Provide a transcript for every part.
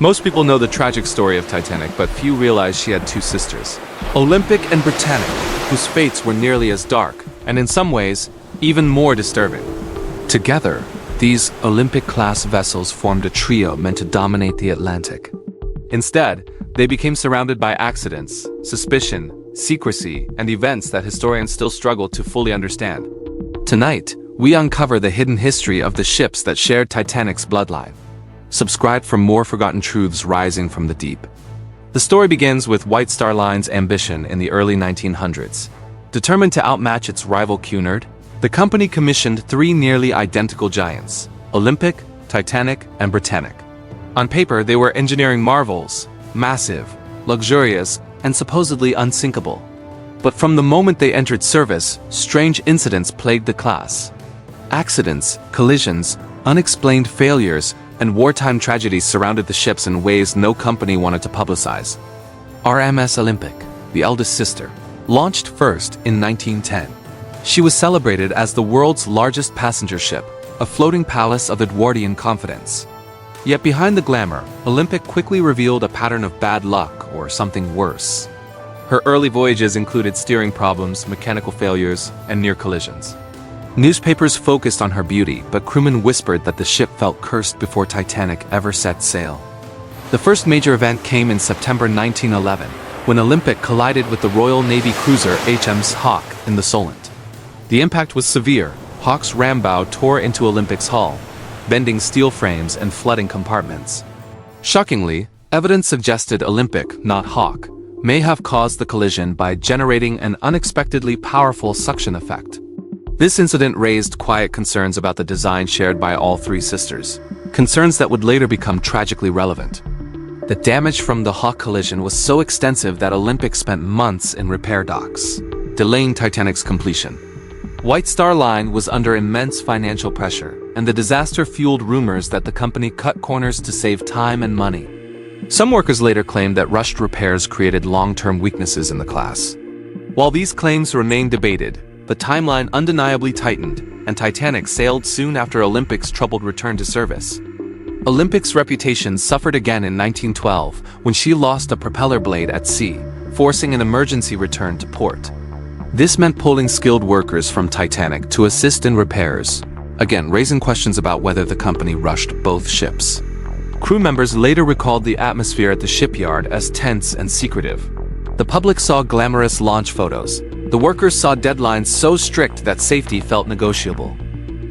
Most people know the tragic story of Titanic, but few realize she had two sisters, Olympic and Britannic, whose fates were nearly as dark, and in some ways, even more disturbing. Together, these Olympic-class vessels formed a trio meant to dominate the Atlantic. Instead, they became surrounded by accidents, suspicion, secrecy, and events that historians still struggle to fully understand. Tonight, we uncover the hidden history of the ships that shared Titanic's bloodline. Subscribe for more forgotten truths rising from the deep. The story begins with White Star Line's ambition in the early 1900s. Determined to outmatch its rival Cunard, the company commissioned three nearly identical giants, Olympic, Titanic, and Britannic. On paper, they were engineering marvels, massive, luxurious, and supposedly unsinkable. But from the moment they entered service, strange incidents plagued the class. Accidents, collisions, unexplained failures, and wartime tragedies surrounded the ships in ways no company wanted to publicize. RMS Olympic, the eldest sister, launched first in 1910. She was celebrated as the world's largest passenger ship, a floating palace of Edwardian confidence. Yet behind the glamour, Olympic quickly revealed a pattern of bad luck or something worse. Her early voyages included steering problems, mechanical failures, and near collisions. Newspapers focused on her beauty, but crewmen whispered that the ship felt cursed before Titanic ever set sail. The first major event came in September 1911, when Olympic collided with the Royal Navy cruiser HMS Hawke in the Solent. The impact was severe. Hawke's ram bow tore into Olympic's hull, bending steel frames and flooding compartments. Shockingly, evidence suggested Olympic, not Hawke, may have caused the collision by generating an unexpectedly powerful suction effect. This incident raised quiet concerns about the design shared by all three sisters, concerns that would later become tragically relevant. The damage from the Hawke collision was so extensive that Olympic spent months in repair docks, delaying Titanic's completion. White Star Line was under immense financial pressure, and the disaster fueled rumors that the company cut corners to save time and money. Some workers later claimed that rushed repairs created long-term weaknesses in the class. While these claims remain debated, the timeline undeniably tightened, and Titanic sailed soon after Olympic's troubled return to service. Olympic's reputation suffered again in 1912 when she lost a propeller blade at sea, forcing an emergency return to port. This meant pulling skilled workers from Titanic to assist in repairs, again raising questions about whether the company rushed both ships. Crew members later recalled the atmosphere at the shipyard as tense and secretive. The public saw glamorous launch photos. The workers saw deadlines so strict that safety felt negotiable.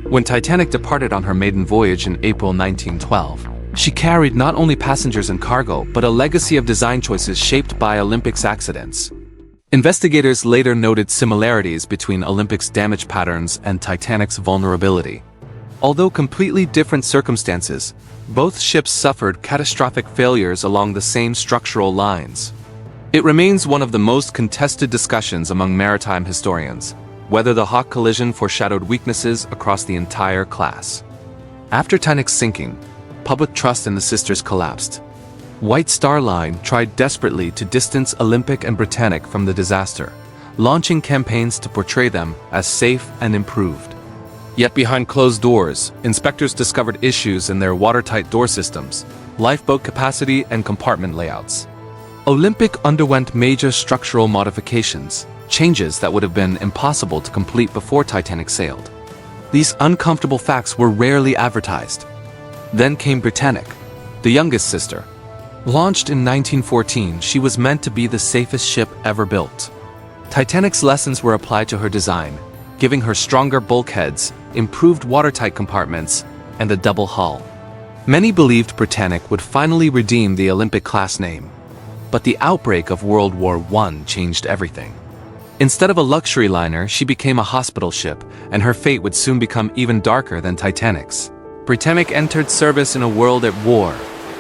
When Titanic departed on her maiden voyage in April 1912, she carried not only passengers and cargo, but a legacy of design choices shaped by Olympic's accidents. Investigators later noted similarities between Olympic's damage patterns and Titanic's vulnerability. Although completely different circumstances, both ships suffered catastrophic failures along the same structural lines. It remains one of the most contested discussions among maritime historians, whether the Hawke collision foreshadowed weaknesses across the entire class. After Titanic's sinking, public trust in the sisters collapsed. White Star Line tried desperately to distance Olympic and Britannic from the disaster, launching campaigns to portray them as safe and improved. Yet behind closed doors, inspectors discovered issues in their watertight door systems, lifeboat capacity, and compartment layouts. Olympic underwent major structural modifications, changes that would have been impossible to complete before Titanic sailed. These uncomfortable facts were rarely advertised. Then came Britannic, the youngest sister. Launched in 1914, she was meant to be the safest ship ever built. Titanic's lessons were applied to her design, giving her stronger bulkheads, improved watertight compartments, and a double hull. Many believed Britannic would finally redeem the Olympic-class name. But the outbreak of World War I changed everything. Instead of a luxury liner, she became a hospital ship, and her fate would soon become even darker than Titanic's. Britannic entered service in a world at war,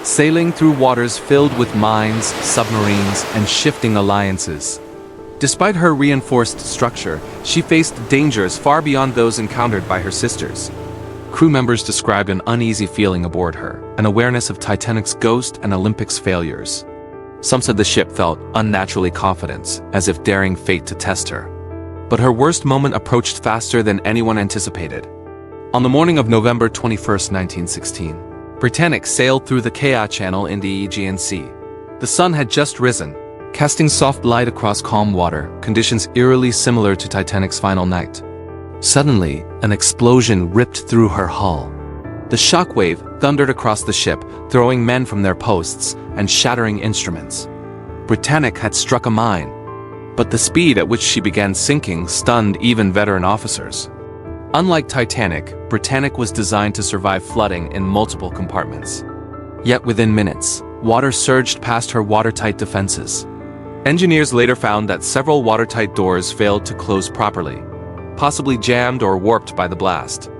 sailing through waters filled with mines, submarines, and shifting alliances. Despite her reinforced structure, she faced dangers far beyond those encountered by her sisters. Crew members described an uneasy feeling aboard her, an awareness of Titanic's ghost and Olympic's failures. Some said the ship felt unnaturally confident, as if daring fate to test her. But her worst moment approached faster than anyone anticipated. On the morning of November 21, 1916, Britannic sailed through the Chaos Channel in the Aegean Sea. The sun had just risen, casting soft light across calm water, conditions eerily similar to Titanic's final night. Suddenly, an explosion ripped through her hull. The shockwave thundered across the ship, throwing men from their posts and shattering instruments. Britannic had struck a mine, but the speed at which she began sinking stunned even veteran officers. Unlike Titanic, Britannic was designed to survive flooding in multiple compartments. Yet within minutes, water surged past her watertight defenses. Engineers later found that several watertight doors failed to close properly, possibly jammed or warped by the blast.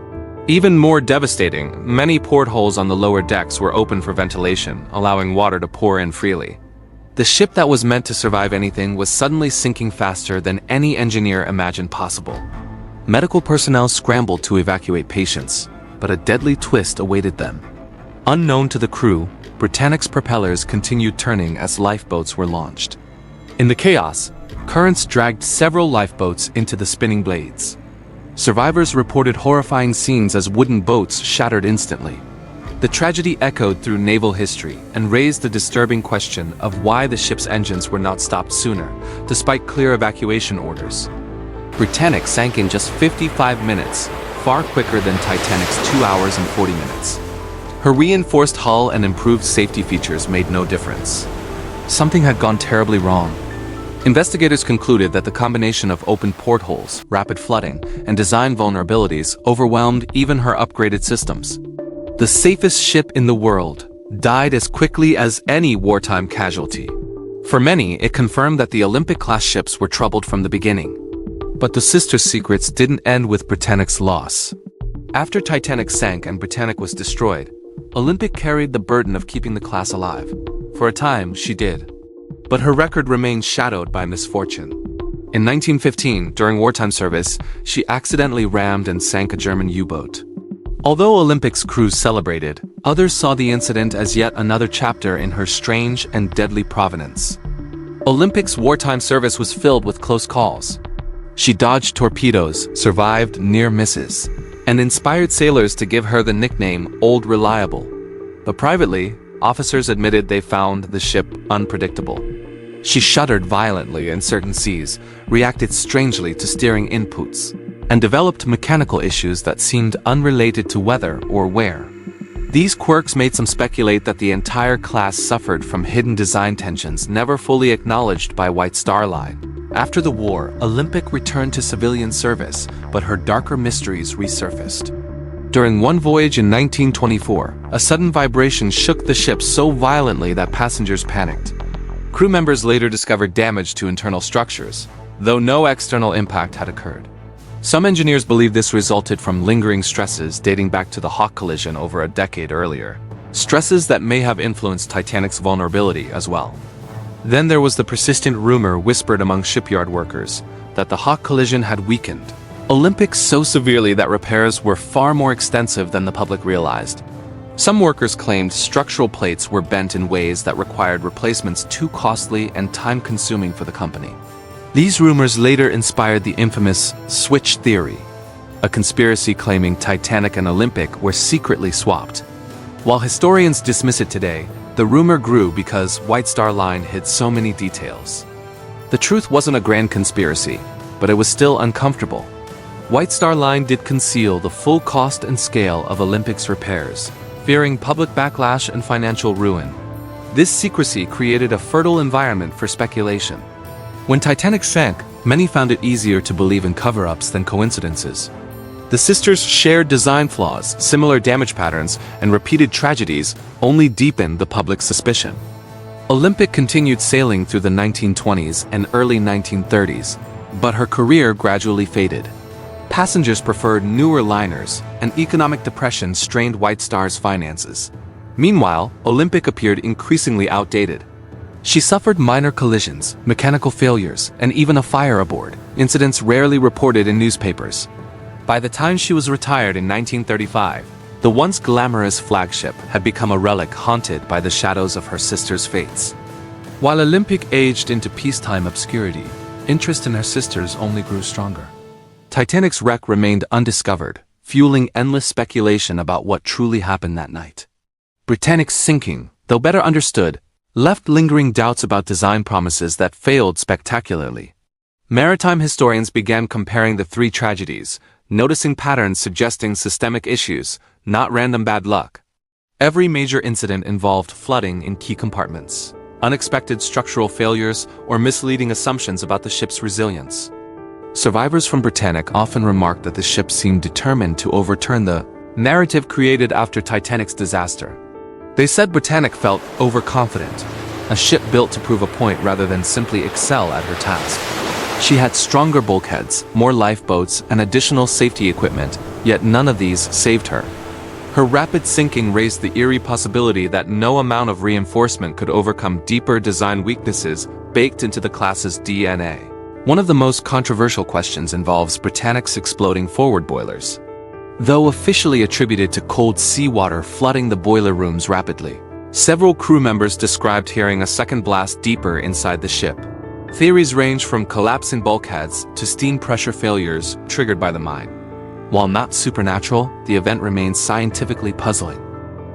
Even more devastating, many portholes on the lower decks were open for ventilation, allowing water to pour in freely. The ship that was meant to survive anything was suddenly sinking faster than any engineer imagined possible. Medical personnel scrambled to evacuate patients, but a deadly twist awaited them. Unknown to the crew, Britannic's propellers continued turning as lifeboats were launched. In the chaos, currents dragged several lifeboats into the spinning blades. Survivors reported horrifying scenes as wooden boats shattered instantly. The tragedy echoed through naval history and raised the disturbing question of why the ship's engines were not stopped sooner, despite clear evacuation orders. Britannic sank in just 55 minutes, far quicker than Titanic's 2 hours and 40 minutes. Her reinforced hull and improved safety features made no difference. Something had gone terribly wrong. Investigators concluded that the combination of open portholes, rapid flooding, and design vulnerabilities overwhelmed even her upgraded systems. The safest ship in the world died as quickly as any wartime casualty. For many, it confirmed that the Olympic-class ships were troubled from the beginning. But the sisters' secrets didn't end with Britannic's loss. After Titanic sank and Britannic was destroyed, Olympic carried the burden of keeping the class alive. For a time, she did. But her record remained shadowed by misfortune. In 1915, during wartime service, she accidentally rammed and sank a German U-boat. Although Olympic's crew celebrated, others saw the incident as yet another chapter in her strange and deadly provenance. Olympic's wartime service was filled with close calls. She dodged torpedoes, survived near misses, and inspired sailors to give her the nickname Old Reliable. But privately, officers admitted they found the ship unpredictable. She shuddered violently in certain seas, reacted strangely to steering inputs, and developed mechanical issues that seemed unrelated to weather or wear. These quirks made some speculate that the entire class suffered from hidden design tensions never fully acknowledged by White Star Line. After the war, Olympic returned to civilian service, but her darker mysteries resurfaced. During one voyage in 1924, a sudden vibration shook the ship so violently that passengers panicked. Crew members later discovered damage to internal structures, though no external impact had occurred. Some engineers believe this resulted from lingering stresses dating back to the Hawke collision over a decade earlier, stresses that may have influenced Titanic's vulnerability as well. Then there was the persistent rumor whispered among shipyard workers that the Hawke collision had weakened Olympic so severely that repairs were far more extensive than the public realized. Some workers claimed structural plates were bent in ways that required replacements too costly and time-consuming for the company. These rumors later inspired the infamous switch theory, a conspiracy claiming Titanic and Olympic were secretly swapped. While historians dismiss it today, the rumor grew because White Star Line hid so many details. The truth wasn't a grand conspiracy, but it was still uncomfortable. White Star Line did conceal the full cost and scale of Olympic's repairs, fearing public backlash and financial ruin. This secrecy created a fertile environment for speculation. When Titanic sank, many found it easier to believe in cover-ups than coincidences. The sisters' shared design flaws, similar damage patterns, and repeated tragedies only deepened the public's suspicion. Olympic continued sailing through the 1920s and early 1930s, but her career gradually faded. Passengers preferred newer liners, and economic depression strained White Star's finances. Meanwhile, Olympic appeared increasingly outdated. She suffered minor collisions, mechanical failures, and even a fire aboard, incidents rarely reported in newspapers. By the time she was retired in 1935, the once glamorous flagship had become a relic haunted by the shadows of her sister's fates. While Olympic aged into peacetime obscurity, interest in her sisters only grew stronger. Titanic's wreck remained undiscovered, fueling endless speculation about what truly happened that night. Britannic's sinking, though better understood, left lingering doubts about design promises that failed spectacularly. Maritime historians began comparing the three tragedies, noticing patterns suggesting systemic issues, not random bad luck. Every major incident involved flooding in key compartments, unexpected structural failures, or misleading assumptions about the ship's resilience. Survivors from Britannic often remarked that the ship seemed determined to overturn the narrative created after Titanic's disaster. They said Britannic felt overconfident, a ship built to prove a point rather than simply excel at her task. She had stronger bulkheads, more lifeboats, and additional safety equipment, yet none of these saved her. Her rapid sinking raised the eerie possibility that no amount of reinforcement could overcome deeper design weaknesses baked into the class's DNA. One of the most controversial questions involves Britannic's exploding forward boilers. Though officially attributed to cold seawater flooding the boiler rooms rapidly, several crew members described hearing a second blast deeper inside the ship. Theories range from collapsing bulkheads to steam pressure failures triggered by the mine. While not supernatural, the event remains scientifically puzzling.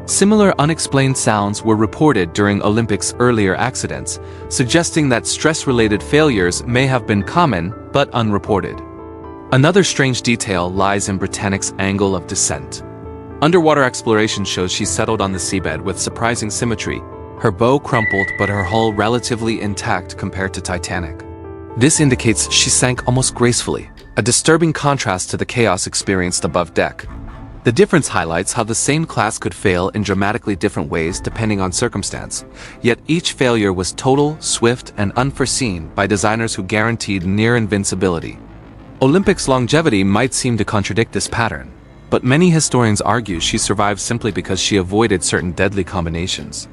Similar unexplained sounds were reported during Olympic's earlier accidents, suggesting that stress-related failures may have been common but unreported. Another strange detail lies in Britannic's angle of descent. Underwater exploration shows she settled on the seabed with surprising symmetry, her bow crumpled but her hull relatively intact compared to Titanic. This indicates she sank almost gracefully, a disturbing contrast to the chaos experienced above deck. The difference highlights how the same class could fail in dramatically different ways depending on circumstance, yet each failure was total, swift, and unforeseen by designers who guaranteed near invincibility. Olympic's longevity might seem to contradict this pattern, but many historians argue she survived simply because she avoided certain deadly combinations.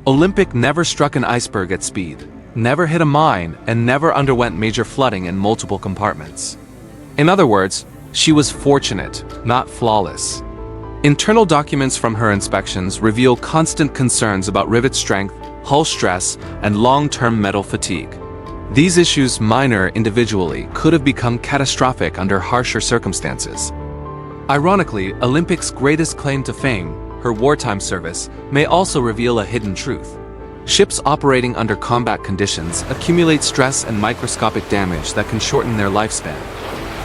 Olympic never struck an iceberg at speed, never hit a mine, and never underwent major flooding in multiple compartments. In other words, she was fortunate, not flawless. Internal documents from her inspections reveal constant concerns about rivet strength, hull stress, and long-term metal fatigue. These issues, minor individually, could have become catastrophic under harsher circumstances. Ironically, Olympic's greatest claim to fame, her wartime service, may also reveal a hidden truth. Ships operating under combat conditions accumulate stress and microscopic damage that can shorten their lifespan.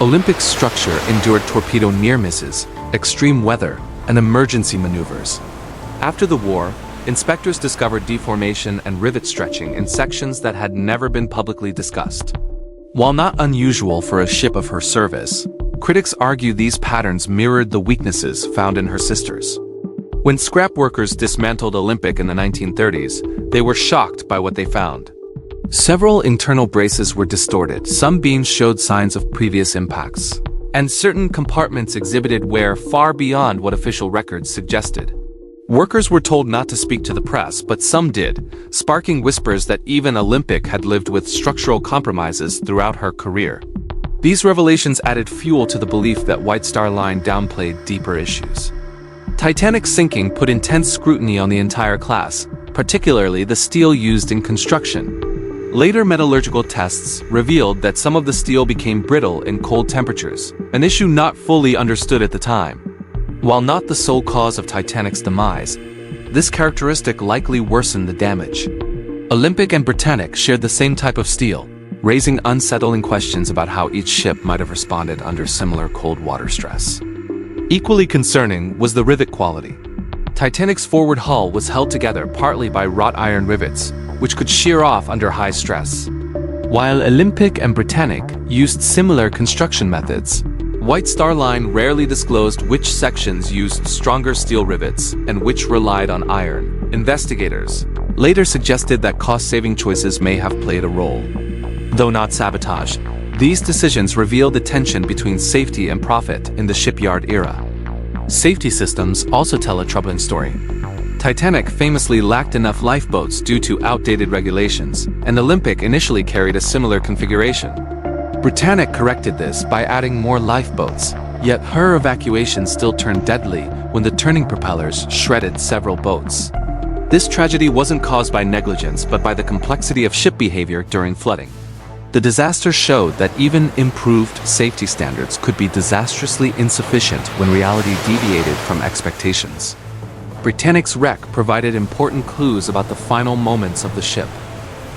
Olympic's structure endured torpedo near misses, extreme weather, and emergency maneuvers. After the war, inspectors discovered deformation and rivet stretching in sections that had never been publicly discussed. While not unusual for a ship of her service, critics argue these patterns mirrored the weaknesses found in her sisters. When scrap workers dismantled Olympic in the 1930s, they were shocked by what they found. Several internal braces were distorted, some beams showed signs of previous impacts, and certain compartments exhibited wear far beyond what official records suggested. Workers were told not to speak to the press, but some did, sparking whispers that even Olympic had lived with structural compromises throughout her career. These revelations added fuel to the belief that White Star Line downplayed deeper issues. Titanic's sinking put intense scrutiny on the entire class, particularly the steel used in construction. Later metallurgical tests revealed that some of the steel became brittle in cold temperatures, an issue not fully understood at the time. While not the sole cause of Titanic's demise, this characteristic likely worsened the damage. Olympic and Britannic shared the same type of steel, raising unsettling questions about how each ship might have responded under similar cold water stress. Equally concerning was the rivet quality. Titanic's forward hull was held together partly by wrought iron rivets, which could shear off under high stress. While Olympic and Britannic used similar construction methods, White Star Line rarely disclosed which sections used stronger steel rivets and which relied on iron. Investigators later suggested that cost-saving choices may have played a role. Though not sabotage, these decisions reveal the tension between safety and profit in the shipyard era. Safety systems also tell a troubling story. Titanic famously lacked enough lifeboats due to outdated regulations, and Olympic initially carried a similar configuration. Britannic corrected this by adding more lifeboats, yet her evacuation still turned deadly when the turning propellers shredded several boats. This tragedy wasn't caused by negligence but by the complexity of ship behavior during flooding. The disaster showed that even improved safety standards could be disastrously insufficient when reality deviated from expectations. Britannic's wreck provided important clues about the final moments of the ship.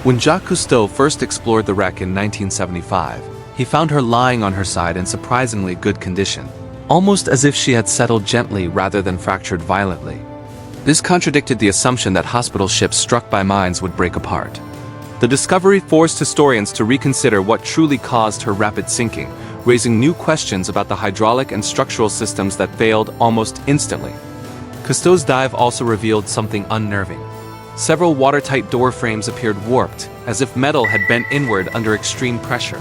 When Jacques Cousteau first explored the wreck in 1975, he found her lying on her side in surprisingly good condition, almost as if she had settled gently rather than fractured violently. This contradicted the assumption that hospital ships struck by mines would break apart. The discovery forced historians to reconsider what truly caused her rapid sinking, raising new questions about the hydraulic and structural systems that failed almost instantly. Cousteau's dive also revealed something unnerving. Several watertight door frames appeared warped, as if metal had bent inward under extreme pressure.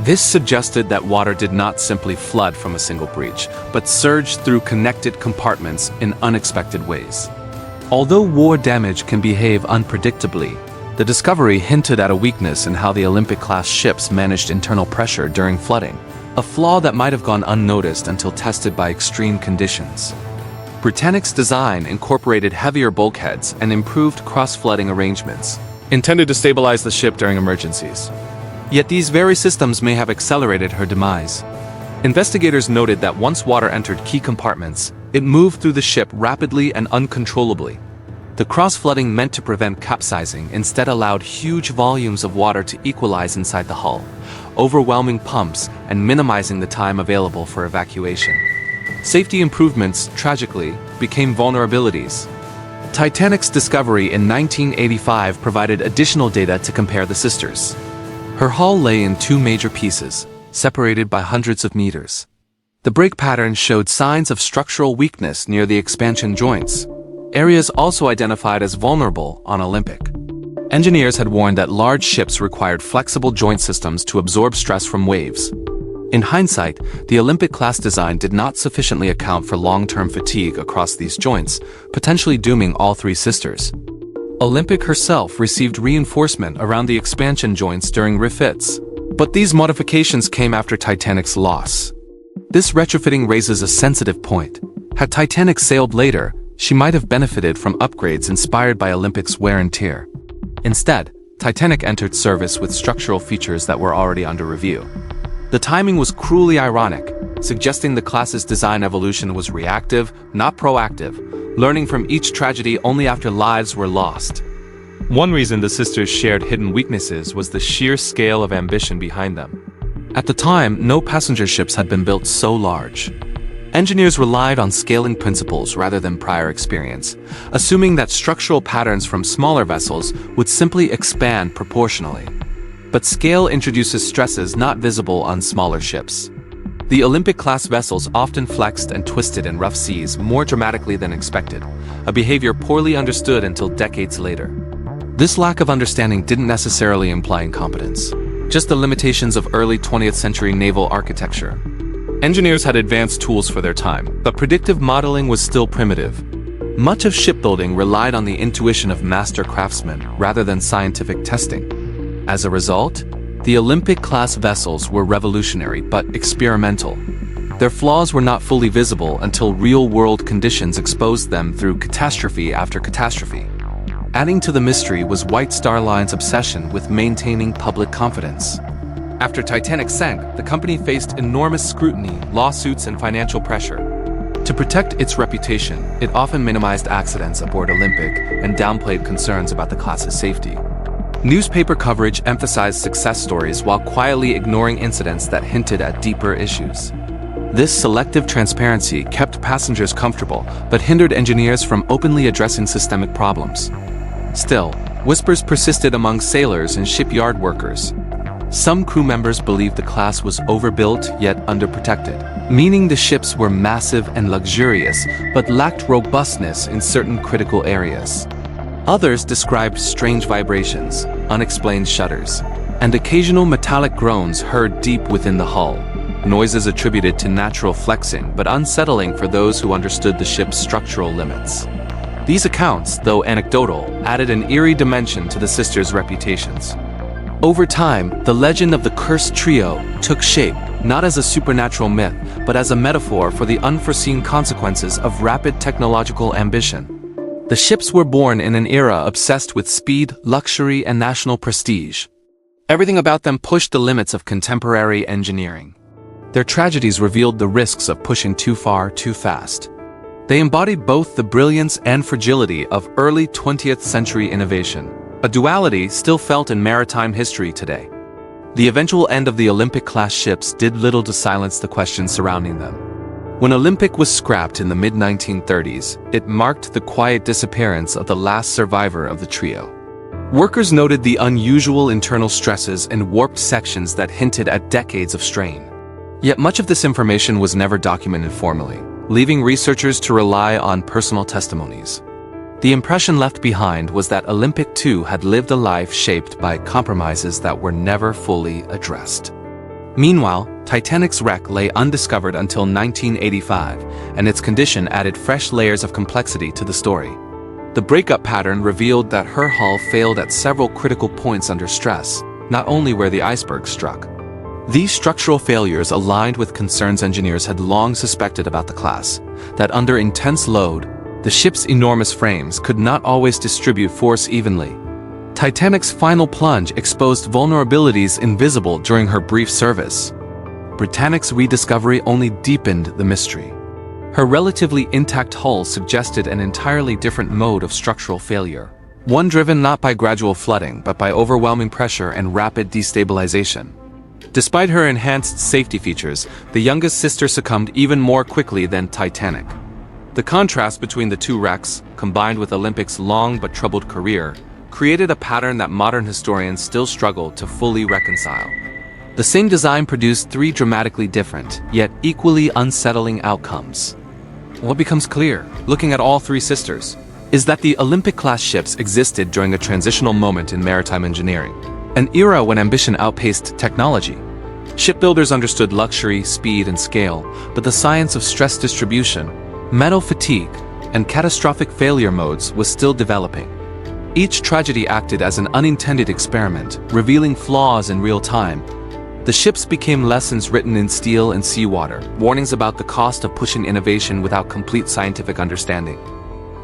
This suggested that water did not simply flood from a single breach, but surged through connected compartments in unexpected ways. Although war damage can behave unpredictably, the discovery hinted at a weakness in how the Olympic-class ships managed internal pressure during flooding, a flaw that might have gone unnoticed until tested by extreme conditions. Britannic's design incorporated heavier bulkheads and improved cross-flooding arrangements, intended to stabilize the ship during emergencies. Yet these very systems may have accelerated her demise. Investigators noted that once water entered key compartments, it moved through the ship rapidly and uncontrollably. The cross-flooding meant to prevent capsizing instead allowed huge volumes of water to equalize inside the hull, overwhelming pumps and minimizing the time available for evacuation. Safety improvements, tragically, became vulnerabilities. Titanic's discovery in 1985 provided additional data to compare the sisters. Her hull lay in two major pieces, separated by hundreds of meters. The break pattern showed signs of structural weakness near the expansion joints, areas also identified as vulnerable on Olympic. Engineers had warned that large ships required flexible joint systems to absorb stress from waves. In hindsight, the Olympic-class design did not sufficiently account for long-term fatigue across these joints, potentially dooming all three sisters. Olympic herself received reinforcement around the expansion joints during refits, but these modifications came after Titanic's loss. This retrofitting raises a sensitive point. Had Titanic sailed later, she might have benefited from upgrades inspired by Olympic's wear and tear. Instead, Titanic entered service with structural features that were already under review. The timing was cruelly ironic, suggesting the class's design evolution was reactive, not proactive, learning from each tragedy only after lives were lost. One reason the sisters shared hidden weaknesses was the sheer scale of ambition behind them. At the time, no passenger ships had been built so large. Engineers relied on scaling principles rather than prior experience, assuming that structural patterns from smaller vessels would simply expand proportionally. But scale introduces stresses not visible on smaller ships. The Olympic-class vessels often flexed and twisted in rough seas more dramatically than expected, a behavior poorly understood until decades later. This lack of understanding didn't necessarily imply incompetence, just the limitations of early 20th century naval architecture. Engineers had advanced tools for their time, but predictive modeling was still primitive. Much of shipbuilding relied on the intuition of master craftsmen rather than scientific testing. As a result, the Olympic-class vessels were revolutionary but experimental. Their flaws were not fully visible until real-world conditions exposed them through catastrophe after catastrophe. Adding to the mystery was White Star Line's obsession with maintaining public confidence. After Titanic sank, the company faced enormous scrutiny, lawsuits, and financial pressure. To protect its reputation, it often minimized accidents aboard Olympic and downplayed concerns about the class's safety. Newspaper coverage emphasized success stories while quietly ignoring incidents that hinted at deeper issues. This selective transparency kept passengers comfortable, but hindered engineers from openly addressing systemic problems. Still, whispers persisted among sailors and shipyard workers. Some crew members believed the class was overbuilt yet underprotected, meaning the ships were massive and luxurious, but lacked robustness in certain critical areas. Others described strange vibrations, unexplained shudders, and occasional metallic groans heard deep within the hull, noises attributed to natural flexing but unsettling for those who understood the ship's structural limits. These accounts, though anecdotal, added an eerie dimension to the sisters' reputations. Over time, the legend of the cursed trio took shape, not as a supernatural myth, but as a metaphor for the unforeseen consequences of rapid technological ambition. The ships were born in an era obsessed with speed, luxury, and national prestige. Everything about them pushed the limits of contemporary engineering. Their tragedies revealed the risks of pushing too far, too fast. They embodied both the brilliance and fragility of early 20th century innovation, a duality still felt in maritime history today. The eventual end of the Olympic-class ships did little to silence the questions surrounding them. When Olympic was scrapped in the mid-1930s, it marked the quiet disappearance of the last survivor of the trio. Workers noted the unusual internal stresses and warped sections that hinted at decades of strain. Yet much of this information was never documented formally, leaving researchers to rely on personal testimonies. The impression left behind was that Olympic 2 had lived a life shaped by compromises that were never fully addressed. Meanwhile, Titanic's wreck lay undiscovered until 1985, and its condition added fresh layers of complexity to the story. The breakup pattern revealed that her hull failed at several critical points under stress, not only where the iceberg struck. These structural failures aligned with concerns engineers had long suspected about the class, that under intense load, the ship's enormous frames could not always distribute force evenly. Titanic's final plunge exposed vulnerabilities invisible during her brief service. Britannic's rediscovery only deepened the mystery. Her relatively intact hull suggested an entirely different mode of structural failure, one driven not by gradual flooding but by overwhelming pressure and rapid destabilization. Despite her enhanced safety features, the youngest sister succumbed even more quickly than Titanic. The contrast between the two wrecks, combined with Olympic's long but troubled career, created a pattern that modern historians still struggle to fully reconcile. The same design produced three dramatically different, yet equally unsettling outcomes. What becomes clear, looking at all three sisters, is that the Olympic-class ships existed during a transitional moment in maritime engineering, an era when ambition outpaced technology. Shipbuilders understood luxury, speed, and scale, but the science of stress distribution, metal fatigue, and catastrophic failure modes was still developing. Each tragedy acted as an unintended experiment, revealing flaws in real time. The ships became lessons written in steel and seawater, warnings about the cost of pushing innovation without complete scientific understanding.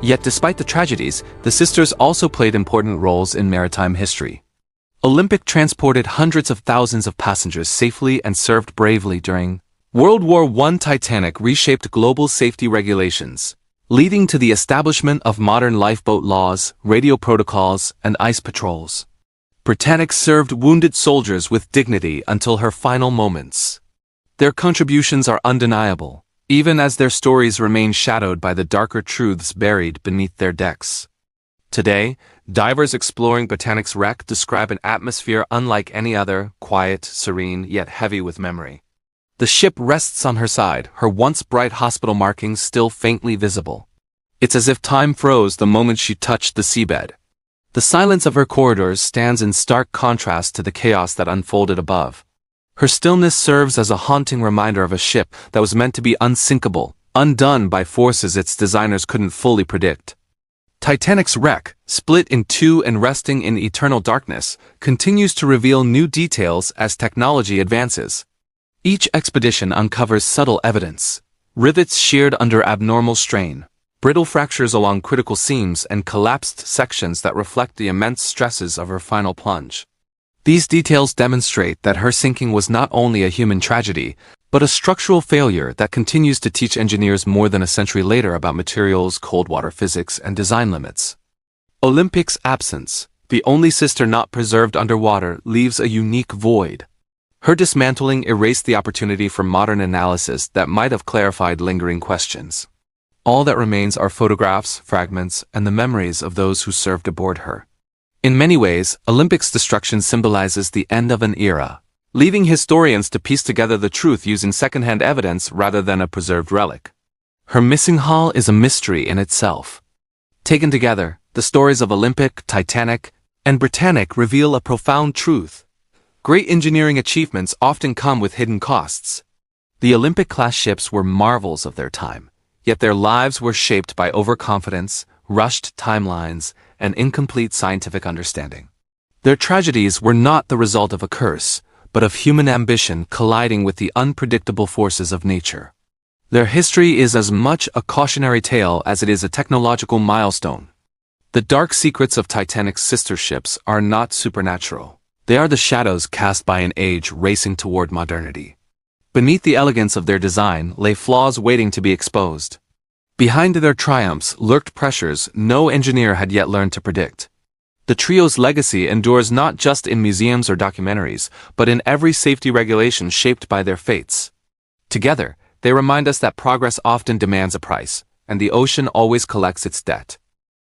Yet despite the tragedies, the sisters also played important roles in maritime history. Olympic transported hundreds of thousands of passengers safely and served bravely during World War I. Titanic reshaped global safety regulations, leading to the establishment of modern lifeboat laws, radio protocols, and ice patrols. Britannic served wounded soldiers with dignity until her final moments. Their contributions are undeniable, even as their stories remain shadowed by the darker truths buried beneath their decks. Today, divers exploring Britannic's wreck describe an atmosphere unlike any other, quiet, serene, yet heavy with memory. The ship rests on her side, her once bright hospital markings still faintly visible. It's as if time froze the moment she touched the seabed. The silence of her corridors stands in stark contrast to the chaos that unfolded above. Her stillness serves as a haunting reminder of a ship that was meant to be unsinkable, undone by forces its designers couldn't fully predict. Titanic's wreck, split in two and resting in eternal darkness, continues to reveal new details as technology advances. Each expedition uncovers subtle evidence: rivets sheared under abnormal strain, brittle fractures along critical seams, and collapsed sections that reflect the immense stresses of her final plunge. These details demonstrate that her sinking was not only a human tragedy, but a structural failure that continues to teach engineers more than a century later about materials, cold water physics, and design limits. Olympic's absence, the only sister not preserved underwater, leaves a unique void. Her dismantling erased the opportunity for modern analysis that might have clarified lingering questions. All that remains are photographs, fragments, and the memories of those who served aboard her. In many ways, Olympic's destruction symbolizes the end of an era, leaving historians to piece together the truth using secondhand evidence rather than a preserved relic. Her missing hull is a mystery in itself. Taken together, the stories of Olympic, Titanic, and Britannic reveal a profound truth. Great engineering achievements often come with hidden costs. The Olympic-class ships were marvels of their time, yet their lives were shaped by overconfidence, rushed timelines, and incomplete scientific understanding. Their tragedies were not the result of a curse, but of human ambition colliding with the unpredictable forces of nature. Their history is as much a cautionary tale as it is a technological milestone. The dark secrets of Titanic's sister ships are not supernatural. They are the shadows cast by an age racing toward modernity. Beneath the elegance of their design lay flaws waiting to be exposed. Behind their triumphs lurked pressures no engineer had yet learned to predict. The trio's legacy endures not just in museums or documentaries, but in every safety regulation shaped by their fates. Together, they remind us that progress often demands a price, and the ocean always collects its debt.